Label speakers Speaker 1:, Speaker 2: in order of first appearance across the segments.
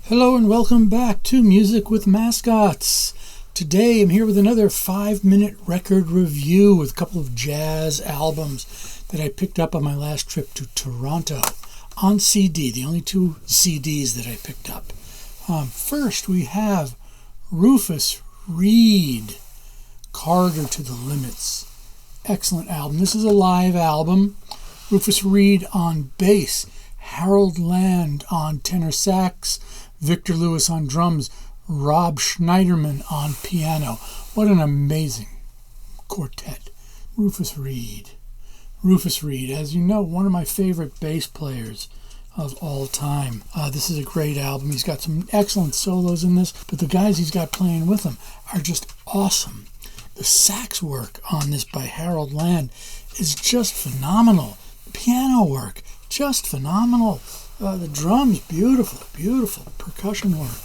Speaker 1: Hello and welcome back to Music with Mascots. Today I'm here with another 5-minute record review with a couple of jazz albums that I picked up on my last trip to Toronto on CD, the only two CDs that I picked up. First we have Rufus, Reid, Carter to the Limits. Excellent album. This is a live album. Rufus Reid on bass, Harold Land on tenor sax, Victor Lewis on drums, Rob Schneiderman on piano. What an amazing quartet. Rufus Reid. Rufus Reid, as you know, one of my favorite bass players of all time. This is a great album. He's got some excellent solos in this, but the guys he's got playing with him are just awesome. The sax work on this by Harold Land is just phenomenal. The piano work, just phenomenal. The drums, beautiful, beautiful percussion work.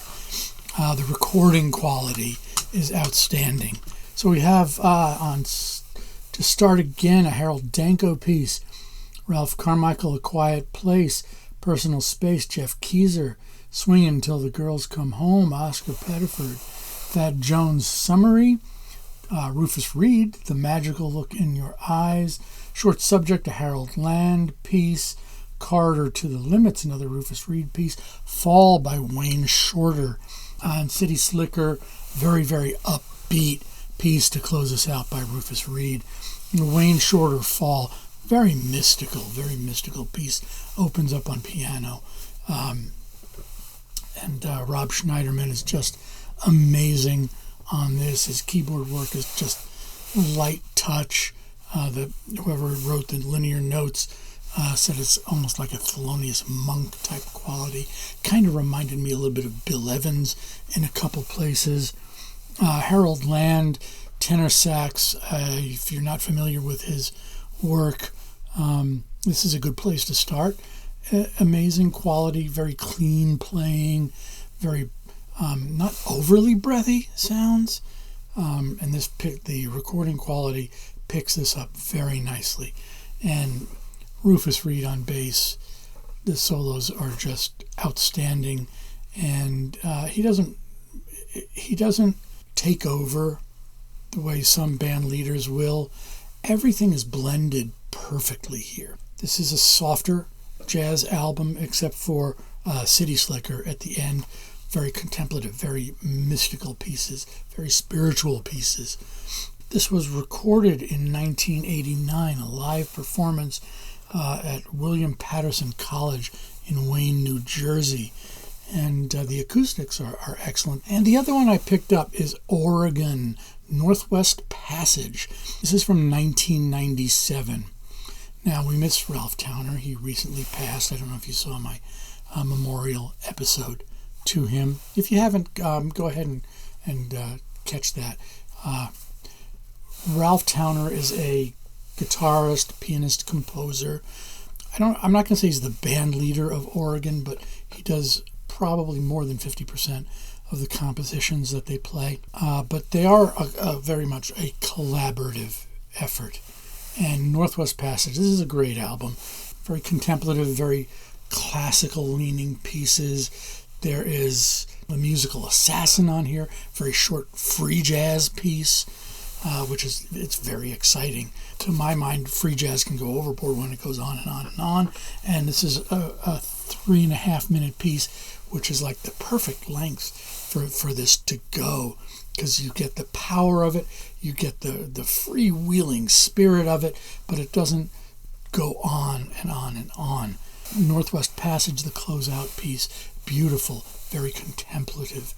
Speaker 1: The recording quality is outstanding. So we have To Start Again, a Harold Danko piece. Ralph Carmichael, A Quiet Place. Personal Space, Jeff Keezer. Swing Until the Girls Come Home, Oscar Pettiford. Thad Jones, Summary. Rufus Reid, The Magical Look in Your Eyes. Short Subject, a Harold Land piece. Carter to the Limits, another Rufus Reid piece. Fall by Wayne Shorter. And City Slicker, very, very upbeat piece to close us out by Rufus Reid. Wayne Shorter, Fall, very mystical piece. Opens up on piano. And Rob Schneiderman is just amazing on this. His keyboard work is just light touch. Whoever wrote the linear notes said it's almost like a Thelonious Monk type quality. Kind of reminded me a little bit of Bill Evans in a couple places. Harold Land, tenor sax. If you're not familiar with his work, this is a good place to start. Amazing quality, very clean playing, very not overly breathy sounds. And the recording quality picks this up very nicely. And Rufus Reid on bass, the solos are just outstanding, and he doesn't take over the way some band leaders will. Everything is blended perfectly here. This is a softer jazz album, except for City Slicker at the end. Very contemplative, very mystical pieces, very spiritual pieces. This was recorded in 1989, a live performance at William Patterson College in Wayne, New Jersey. And the acoustics are excellent. And the other one I picked up is Oregon, Northwest Passage. This is from 1997. Now, we miss Ralph Towner. He recently passed. I don't know if you saw my memorial episode to him. If you haven't, go ahead and catch that. Ralph Towner is a guitarist, pianist, composer. I'm not going to say he's the band leader of Oregon, but he does probably more than 50% of the compositions that they play. But they are very much a collaborative effort. And Northwest Passage, this is a great album. Very contemplative, very classical leaning pieces. There is a musical assassin on here, very short free jazz piece. It's very exciting. To my mind, free jazz can go overboard when it goes on and on and on. And this is a 3.5 minute piece, which is like the perfect length for this to go, because you get the power of it, you get the freewheeling spirit of it, but it doesn't go on and on and on. Northwest Passage, the closeout piece, beautiful, very contemplative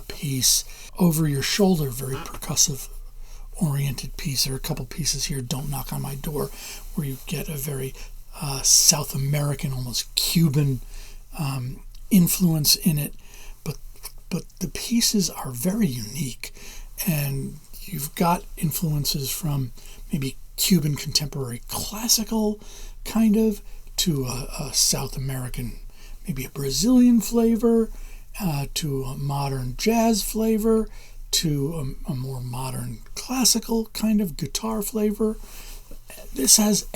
Speaker 1: piece. Over Your Shoulder, very percussive oriented piece. There are a couple pieces here, Don't Knock on My Door, where you get a very South American, almost Cuban influence in it, but the pieces are very unique, and you've got influences from maybe Cuban contemporary classical kind of to a South American, maybe a Brazilian flavor, to a modern jazz flavor, to a more modern classical kind of guitar flavor. This has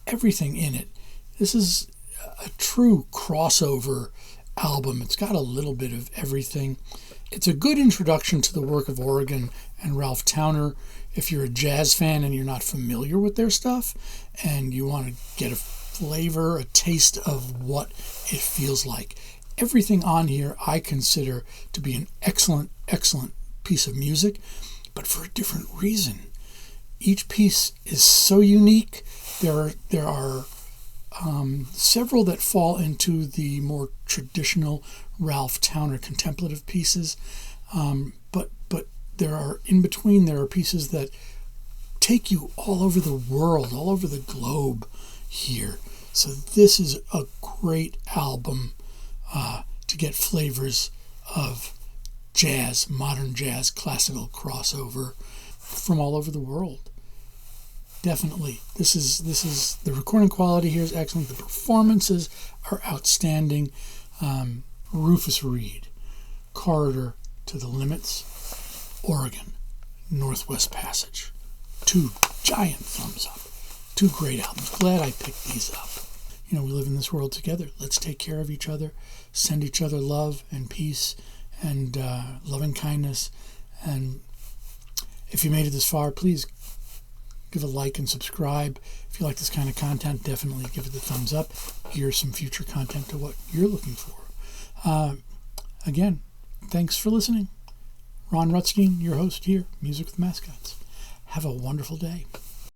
Speaker 1: everything in it. This is a true crossover album. It's got a little bit of everything. It's a good introduction to the work of Oregon and Ralph Towner. If you're a jazz fan and you're not familiar with their stuff and you want to get a flavor, a taste of what it feels like. Everything on here I consider to be an excellent, excellent piece of music, but for a different reason. Each piece is so unique. There are several that fall into the more traditional Ralph Towner contemplative pieces, but there are in between. There are pieces that take you all over the world, all over the globe here. So this is a great album to get flavors of jazz, modern jazz, classical crossover from all over the world. Definitely. This is the recording quality here is excellent. The performances are outstanding. Rufus Reid, Corridor to the Limits, Oregon, Northwest Passage. 2 giant thumbs up. 2 great albums. Glad I picked these up. We live in this world together. Let's take care of each other, send each other love and peace and loving kindness. And if you made it this far, please give a like and subscribe. If you like this kind of content, definitely give it the thumbs up. Here's some future content to what you're looking for. Again, thanks for listening. Ron Rutstein, your host here, Music with Mascots. Have a wonderful day.